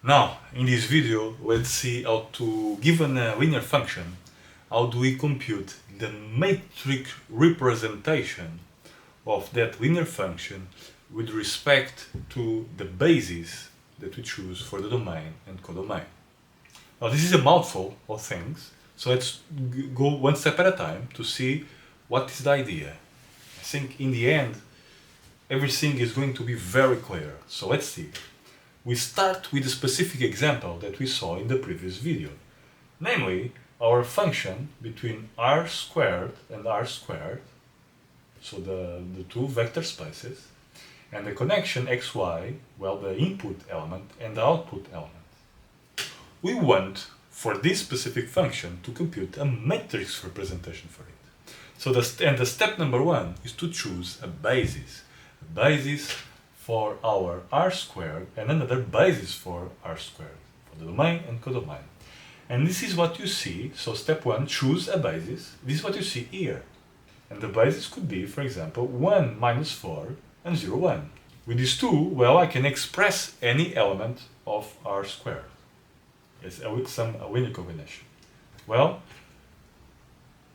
Now, in this video, let's see how to, given a linear function, how do we compute the matrix representation of that linear function with respect to the basis that we choose for the domain and codomain. Now, this is a mouthful of things, so let's go one step at a time to see what is the idea. I think in the end, everything is going to be very clear, so let's see. We start with a specific example that we saw in the previous video, namely our function between r squared and r squared, so the two vector spaces, and the connection xy, well, the input element and the output element. We want for this specific function to compute a matrix representation for it. So the step number one is to choose a basis for our r squared and another basis for r squared, for the domain and codomain. And this is what you see, so step one, choose a basis. This is what you see here. And the basis could be, for example, 1 minus 4 and 0, 1. With these two, well, I can express any element of r squared. It's a linear combination. Well,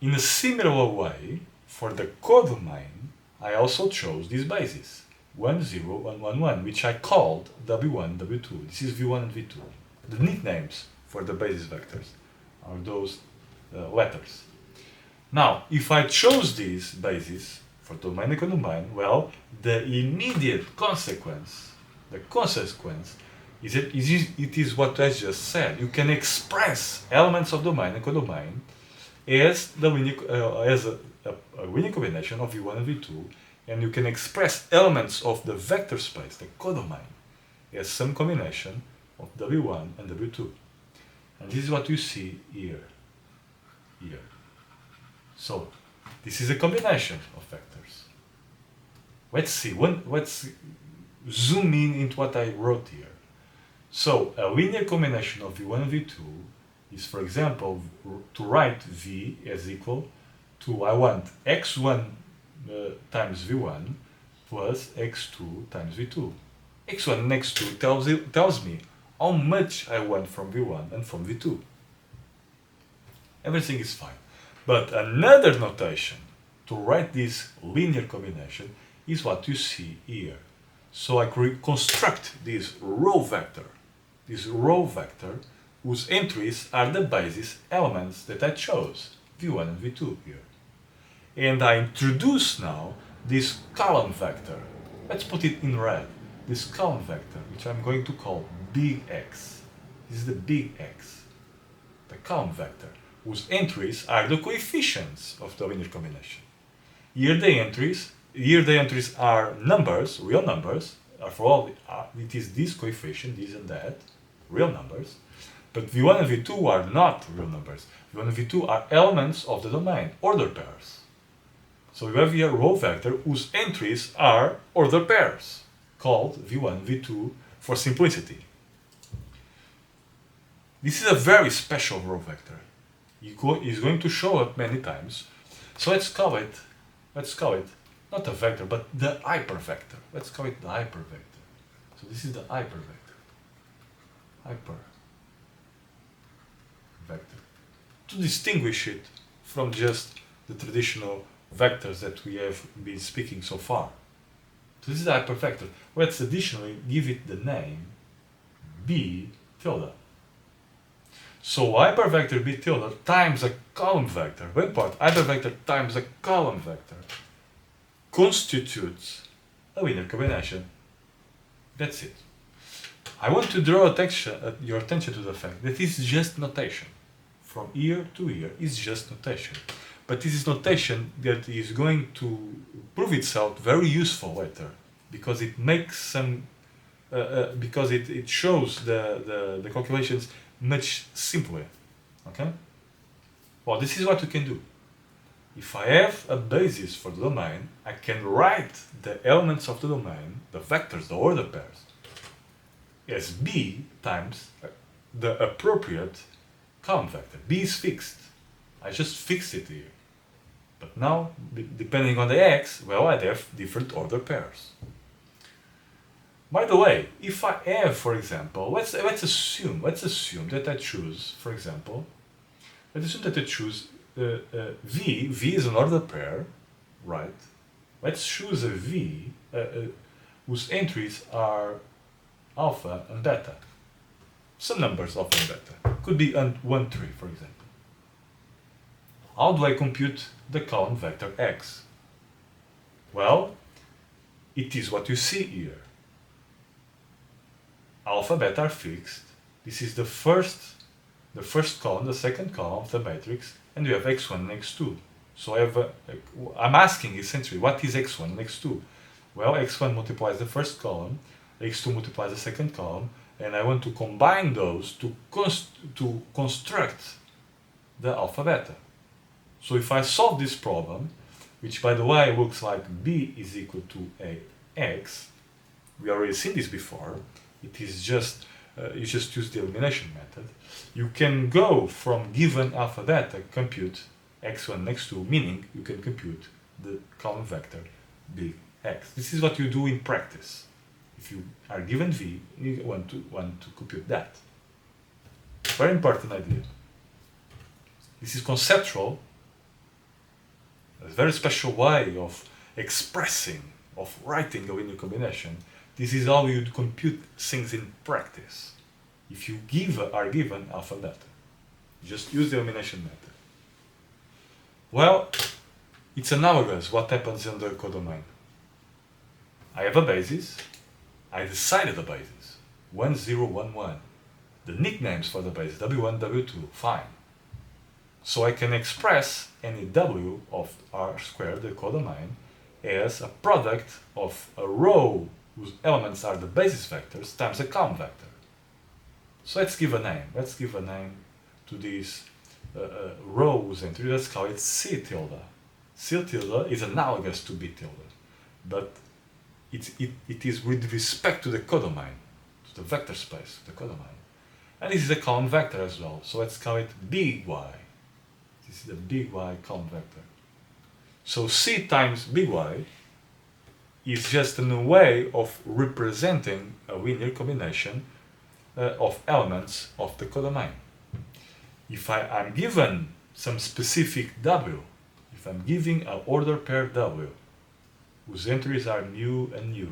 in a similar way, for the codomain, I also chose this basis. 1, 0, 1, 1, 1, which I called W1, W2. This is V1 and V2. The nicknames for the basis vectors are those letters. Now, if I chose this basis for domain and codomain, well, the immediate consequence, is it is what I just said. You can express elements of domain and codomain as a linear combination of V1 and V2, and you can express elements of the vector space, the codomain, as some combination of W1 and W2. And this is what you see here. So, this is a combination of vectors. Let's see, let's zoom in into what I wrote here. So, a linear combination of V1 and V2 is, for example, to write V as equal to, I want x1 times V1 plus x2 times V2. x1 and x2 tells me how much I want from V1 and from V2. Everything is fine. But another notation to write this linear combination is what you see here. So I construct this row vector whose entries are the basis elements that I chose, V1 and V2 here. And I introduce now this column vector. Let's put it in red. This column vector, which I'm going to call big X. This is the big X, the column vector, whose entries are the coefficients of the linear combination. Here the entries are numbers, real numbers. For all, it is this coefficient, this and that, real numbers. But V1 and V2 are not real numbers. V1 and V2 are elements of the domain, order pairs. So you have here a row vector whose entries are order pairs, called V1, V2 for simplicity. This is a very special row vector. It's going to show up many times. So let's call it not a vector, but the hypervector. Let's call it the hypervector. So this is the hypervector. Hypervector. To distinguish it from just the traditional vectors that we have been speaking so far. So this is the hypervector. Let's additionally give it the name B tilde. So hypervector B tilde times a column vector, one part, hypervector times a column vector, constitutes a linear combination. That's it. I want to draw your attention to the fact that this is just notation. From here to here is just notation. But this is notation that is going to prove itself very useful later, because it makes some, because it shows the calculations much simpler. Okay? Well, this is what you can do. If I have a basis for the domain, I can write the elements of the domain, the vectors, the order pairs, as B times the appropriate column vector. B is fixed. I just fixed it here. But now, depending on the x, well, I have different order pairs. By the way, if I have, for example, let's assume that I choose, for example, let's assume that I choose V. V is an order pair, right? Let's choose a V whose entries are alpha and beta. Some numbers alpha and beta. Could be 1, 3, for example. How do I compute the column vector x? Well, it is what you see here. Alpha, beta are fixed. This is the first column, the second column of the matrix, and you have x1 and x2. So I'm asking essentially, what is x1 and x2? Well, x1 multiplies the first column, x2 multiplies the second column, and I want to combine those to construct the alpha beta. So if I solve this problem, which by the way looks like b is equal to ax, we already seen this before. It is just you just use the elimination method. You can go from given alpha beta compute x1 and x2, meaning you can compute the column vector big X. This is what you do in practice. If you are given V, you want to compute that. Very important idea. This is conceptual. A very special way of expressing, of writing a linear combination. This is how you compute things in practice. If you are given alpha and beta, just use the elimination method. Well, it's analogous what happens in the codomain. I have a basis. I decided a basis. 1, 0, 1, 1. The nicknames for the basis, W1, W2, fine. So I can express any W of R squared, the codomain, as a product of a row whose elements are the basis vectors times a column vector. So let's give a name. Let's give a name to this row whose entry. Let's call it C tilde. C tilde is analogous to B tilde, but it is with respect to the codomain, to the vector space, the codomain. And this is a column vector as well, so let's call it big Y. This is the big Y column vector. So C times big Y is just a new way of representing a linear combination of elements of the codomain. If I'm given some specific W, if I'm giving an order pair W, whose entries are mu and nu,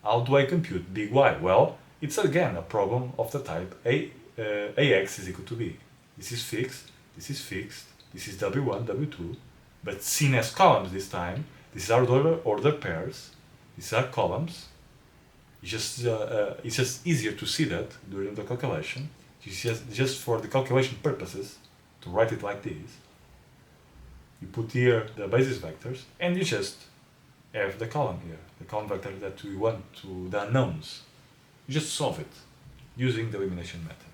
how do I compute big Y? Well, it's again a problem of the type AX is equal to B. This is fixed, this is fixed, this is W1, W2, but seen as columns this time. These are order pairs, these are columns. It's just easier to see that during the calculation. It's just for the calculation purposes to write it like this. You put here the basis vectors and you just have the column here, the column vector that we want to, the unknowns. You just solve it using the elimination method.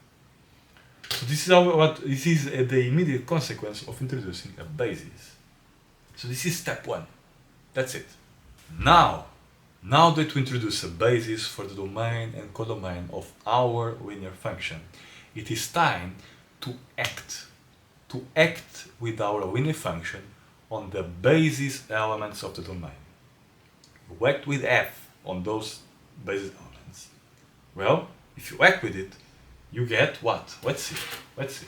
So this is the immediate consequence of introducing a basis. So this is step 1. That's it. Now that we introduce a basis for the domain and codomain of our linear function, it is time to act with our linear function on the basis elements of the domain. You act with f on those basis elements. Well, if you act with it, you get what? Let's see.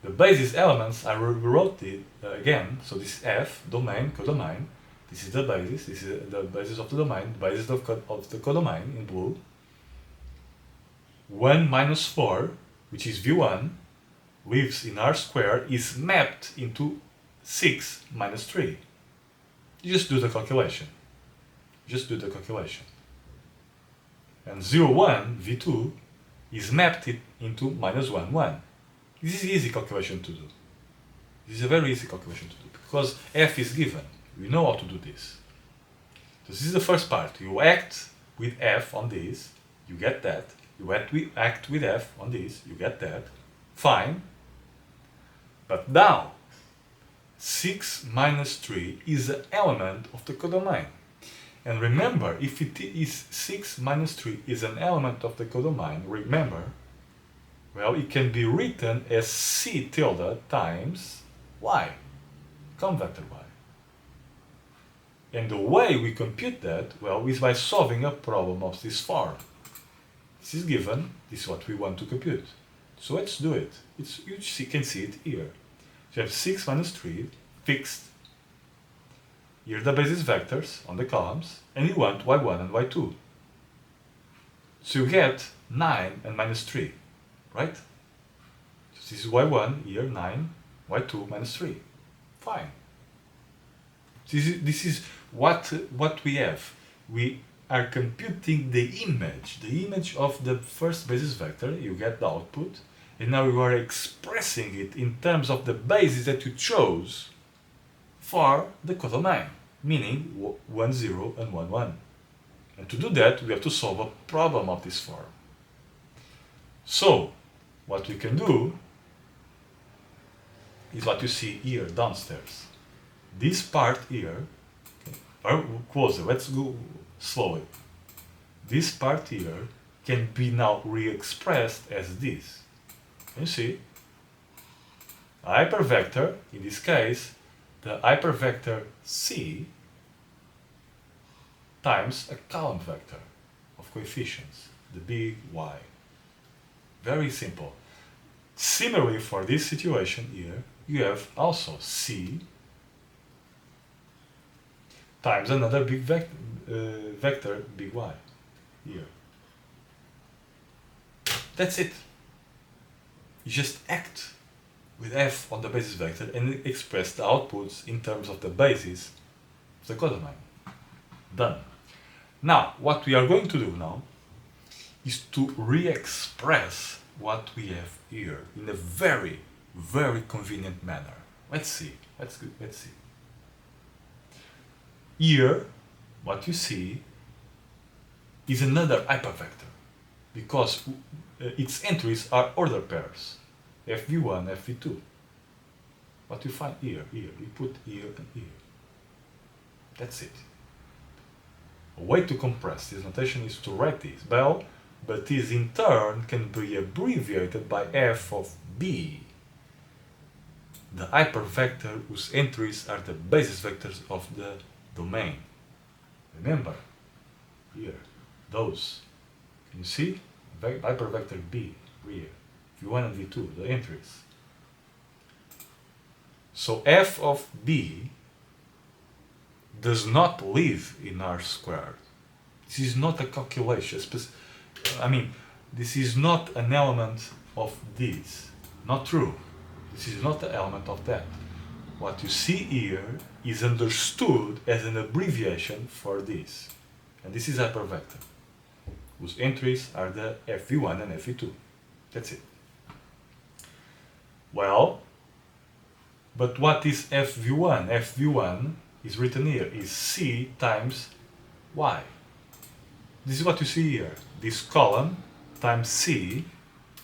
The basis elements are rewrote again. So this is f, domain, codomain. This is the basis. This is the basis of the domain. The basis of the codomain in blue. 1 minus 4, which is v1, lives in R squared, is mapped into 6 minus 3. You just do the calculation. And 0, 1, v2, is mapped into minus 1, 1. This is easy calculation to do. This is a very easy calculation to do because f is given. We know how to do this. So this is the first part. You act with f on this, you get that. You act with f on this, you get that. Fine. But now, 6 minus 3 is an element of the codomain. And remember, if it is 6 minus 3 is an element of the codomain, remember, well, it can be written as C tilde times Y, column vector Y. And the way we compute that, well, is by solving a problem of this form. This is given, this is what we want to compute. So let's do it. You can see it here. So you have 6 minus 3 fixed. Here are the basis vectors on the columns, and you want y1 and y2. So you get 9 and minus 3, right? So this is y1, here 9, y2 minus 3. Fine. This is what we have. We are computing the image of the first basis vector. You get the output, and now you are expressing it in terms of the basis that you chose for the codomain, meaning 1, 0 and 1, 1. And to do that, we have to solve a problem of this form. So, what we can do is what you see here downstairs. This part here, or closer, let's go slowly. This part here can be now re-expressed as this. Can you see? A hypervector, in this case, the hypervector C times a column vector of coefficients, the big Y. Very simple. Similarly, for this situation here, you have also C times another big vector, big Y, here. That's it. You just act with f on the basis vector and express the outputs in terms of the basis of the codomain. Done. Now, what we are going to do now is to re-express what we have here in a very, very convenient manner. Let's see. Let's see. Here, what you see is another hypervector because its entries are order pairs, fv1, fv2. What you find here, you put here and here. That's it. A way to compress this notation is to write this, well, but this in turn can be abbreviated by f of b, the hypervector whose entries are the basis vectors of the domain. Remember, here, those. Can you see? Hypervector b, here, v1 and v2, the entries. So f of b does not live in R squared. This is not a calculation. This is not an element of this. Not true. This is not an element of that. What you see here is understood as an abbreviation for this. And this is hypervector, whose entries are the fv1 and fv2. That's it. Well, but what is fv1? fv1 is written here, is c times y. This is what you see here. This column times c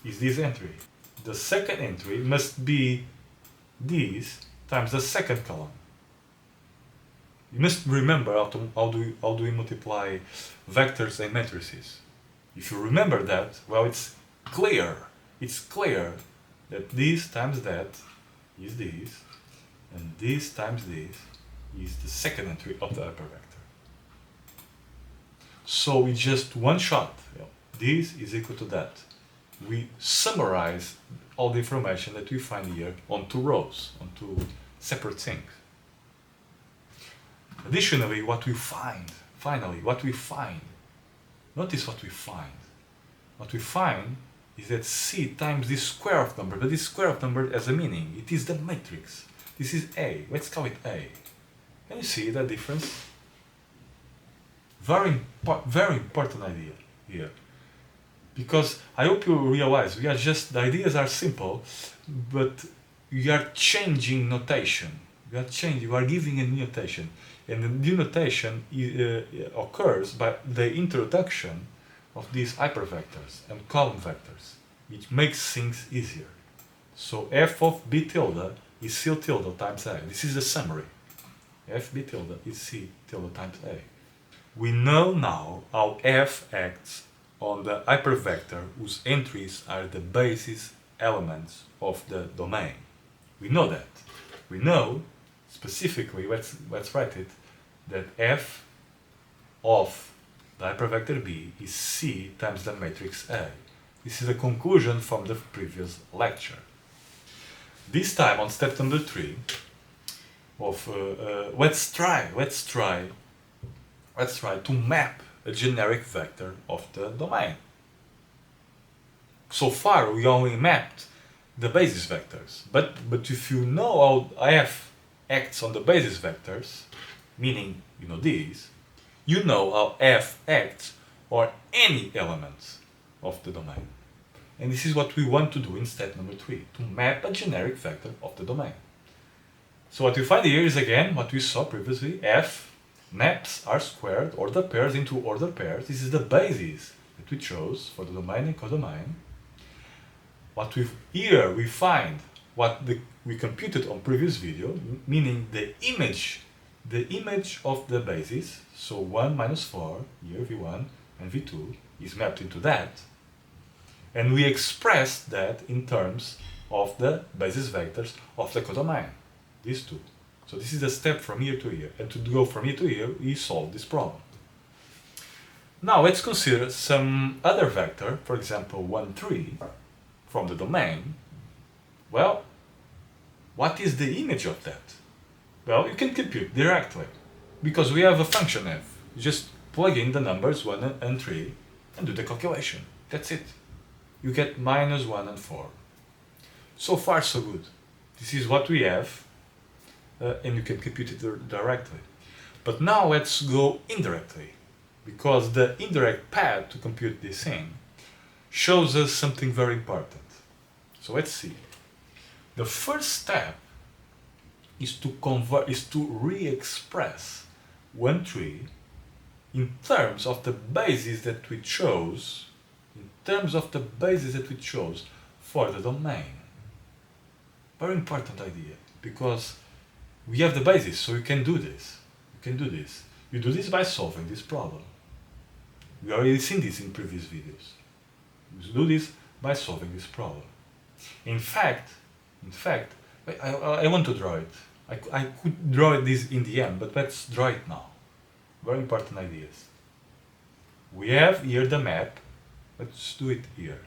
is this entry. The second entry must be this times the second column. You must remember how do we multiply vectors and matrices. If you remember that, well, it's clear. It's clear that this times that is this, and this times this is the second entry of the hypervector. So it's just one shot. This is equal to that. We summarize all the information that we find here on two rows, on two separate things. Additionally, what we find, notice what we find. What we find is that C times this square of number, but this square of number has a meaning. It is the matrix. This is A. Let's call it A. Can you see that difference? Very important idea here. Because I hope you realize the ideas are simple, but you are changing notation. You are giving a new notation. And the new notation occurs by the introduction of these hypervectors and column vectors, which makes things easier. So f of b tilde is c tilde times a. This is the summary. F b tilde is c tilde times a. We know now how f acts on the hypervector whose entries are the basis elements of the domain. We know that. We know specifically, let's write it, that f of the hypervector B is C times the matrix A. This is the conclusion from the previous lecture. This time on step number 3 of let's try to map a generic vector of the domain. So far we only mapped the basis vectors, but if you know how f acts on the basis vectors, meaning you know these, you know how f acts on any element of the domain. And this is what we want to do in step number 3, to map a generic vector of the domain. So what you find here is again what we saw previously. F maps R squared order pairs into order pairs. This is the basis that we chose for the domain and codomain. Here we find what we computed on previous video, meaning the image of the basis. So 1 minus 4, here v1 and v2 is mapped into that. And we expressed that in terms of the basis vectors of the codomain, these two. So this is the step from here to here. And to go from here to here, we solve this problem. Now let's consider some other vector, for example 1, 3, from the domain. Well, what is the image of that? Well, you can compute directly, because we have a function f. You just plug in the numbers 1 and 3 and do the calculation. That's it. You get minus 1 and 4. So far so good. This is what we have, and you can compute it directly. But now let's go indirectly, because the indirect path to compute this thing shows us something very important. So let's see. The first step is to re-express 1, 3 in terms of the basis that we chose, for the domain. Very important idea, because we have the basis, so you can do this. You do this by solving this problem. We already seen this in previous videos. You do this by solving this problem. In fact, I want to draw it. I could draw this in the end, but let's draw it now. Very important ideas. We have here the map. Let's do it here.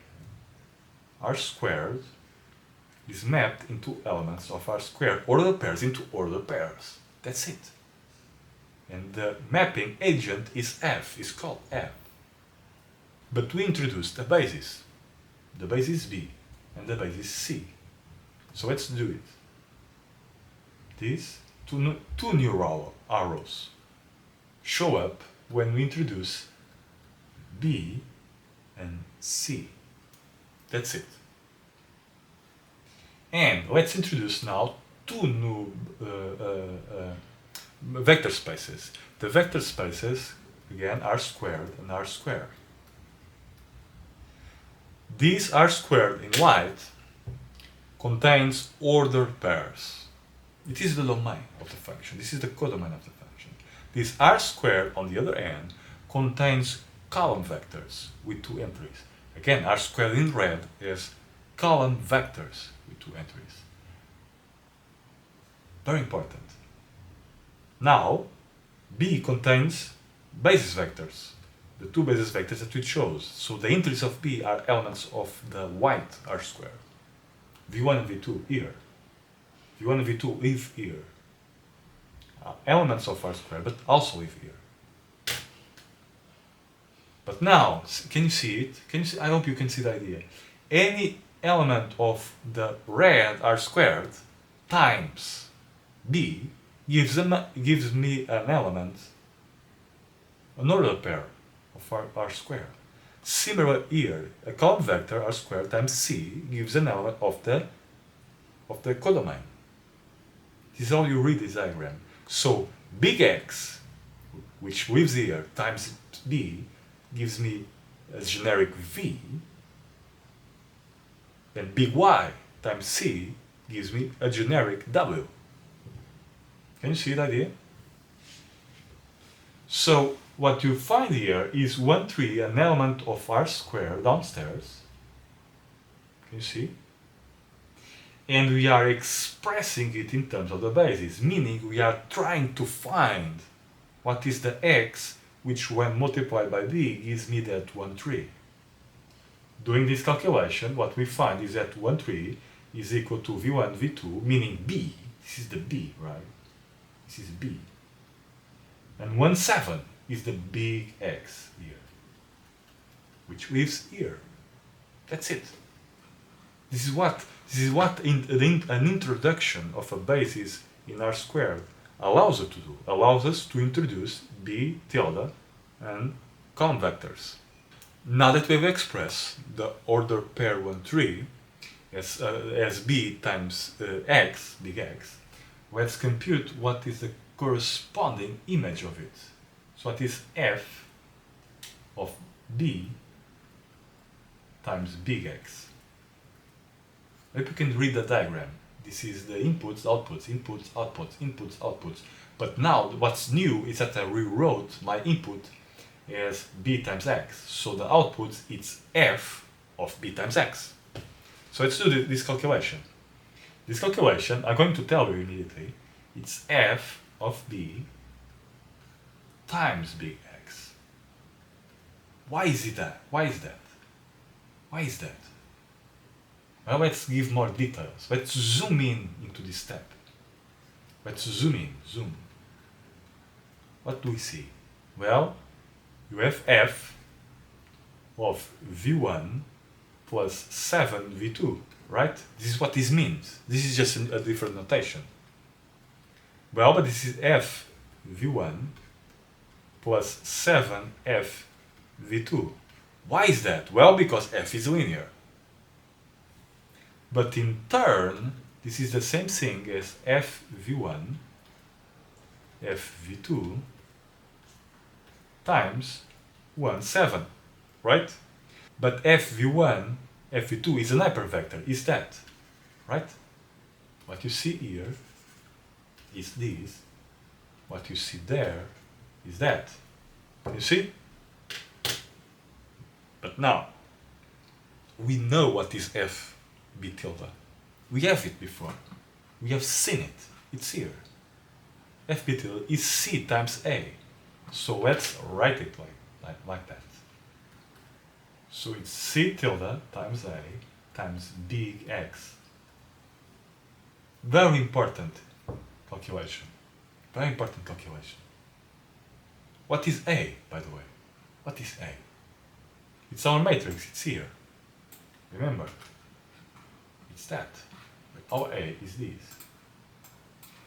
R squared is mapped into elements of R squared, order pairs into order pairs. That's it. And the mapping agent is f, is called f. But we introduced a basis. The basis B and the basis C. So let's do it. These two new arrows show up when we introduce B and C. That's it. And let's introduce now two new vector spaces. The vector spaces, again, R squared and R squared. This R squared in white contains order pairs. It is the domain of the function. This is the codomain of the function. This R squared, on the other hand, contains column vectors with 2 entries. Again, R squared in red is column vectors with 2 entries. Very important. Now, B contains basis vectors, the 2 basis vectors that we chose. So the entries of B are elements of the white R squared. V1 and V2 here. V1 and V2 live here. Elements of R squared, but also live here. But now, can you see it? Can you see? I hope you can see the idea. Any element of the red R squared times B gives me an element, an order pair of R squared. Similar here, a column vector R squared times C gives an element of the codomain. This is how you read this diagram. So big X, which lives here, times B gives me a generic V, then big Y times C gives me a generic W. Can you see the idea? So what you find here is 1, 3, an element of R squared downstairs. Can you see? And we are expressing it in terms of the basis, meaning we are trying to find what is the x which when multiplied by b gives me that 1, 3. Doing this calculation, what we find is that 1, 3 is equal to v1, v2, meaning b. This is the b, right? This is b. And 1, 7 is the big X here, which lives here. That's it. This is what an introduction of a basis in R squared allows us to do. Allows us to introduce b tilde and column vectors. Now that we've expressed the order pair 1, 3 as b times x, big X, let's compute what is the corresponding image of it. So what is f of b times big X? Maybe you can read the diagram. This is the inputs, outputs, inputs, outputs, inputs, outputs. But now what's new is that I rewrote my input as b times x. So the output is f of b times x. So let's do this calculation. This calculation, I'm going to tell you immediately, it's f of b times big X. Why is it that? Why is that? Why is that? Well, let's give more details. Let's zoom in into this step. Let's zoom in, zoom. What do we see? Well, you have f of v1 plus 7 v2, right? This is what this means. This is just a different notation. Well, but this is f v1 plus 7f v2. Why is that? Well, because f is linear. But in turn, this is the same thing as f v1 f v2 times 1, 7, right? But f v1 f v2 is an hypervector, is that, right? What you see here is this. What you see there is that. You see? But now, we know what is f b tilde. We have it before. We have seen it. It's here. F b tilde is c times a. So let's write it like that. So it's c tilde times a times big X. Very important calculation. Very important calculation. What is A, by the way? What is A? It's our matrix, it's here. Remember, it's that. Our A is this.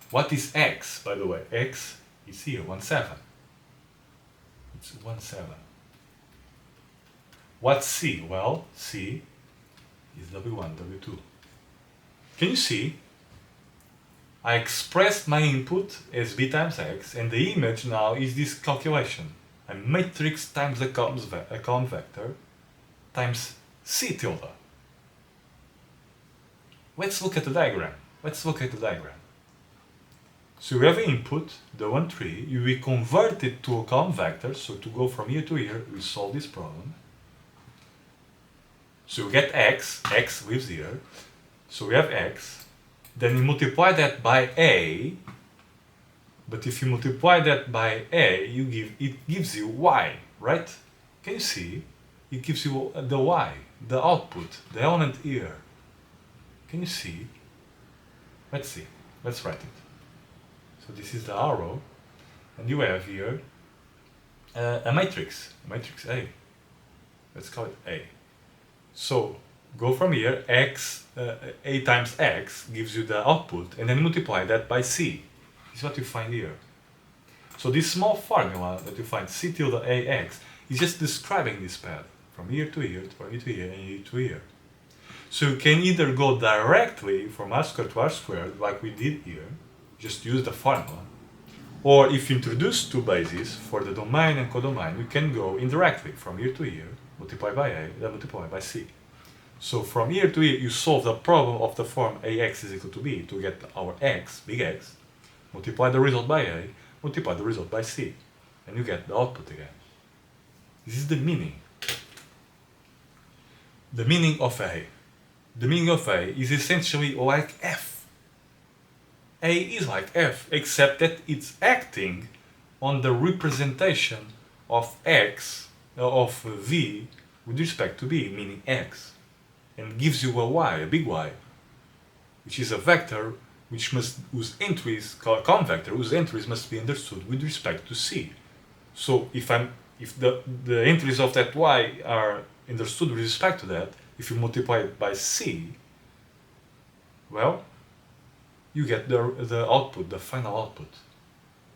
What is X, by the way? X is here, 1, 7. It's 1, 7. What's C? Well, C is W1, W2. Can you see? I expressed my input as b times x, and the image now is this calculation. A matrix times a column vector times c tilde. Let's look at the diagram. Let's look at the diagram. So we have an input, the 1, 3, we convert it to a column vector, so to go from here to here, we solve this problem. So we get x, x lives here, so we have x, then you multiply that by a, but if you multiply that by a, it gives you y, right? Can you see? It gives you the y, the output, the element here. Can you see? Let's see, let's write it. So this is the arrow, and you have here a matrix A. Let's call it A. So go from here, x, a times x gives you the output, and then multiply that by c. This is what you find here. So this small formula that you find c tilde ax is just describing this path from here to here, from here to here, and here to here. So you can either go directly from r squared to r squared, like we did here, just use the formula, or if you introduce two bases for the domain and codomain, you can go indirectly from here to here, multiply by a, then multiply by c. So from here to here, you solve the problem of the form ax is equal to b to get our x, big X, multiply the result by a, multiply the result by c, and you get the output again. This is the meaning. The meaning of a. The meaning of a is essentially like f. A is like f, except that it's acting on the representation of x, of v with respect to b, meaning x, and gives you a y, a big Y, which is a vector whose entries, com vector, whose entries must be understood with respect to c. So if the entries of that y are understood with respect to that, if you multiply it by c, well, you get the output, the final output.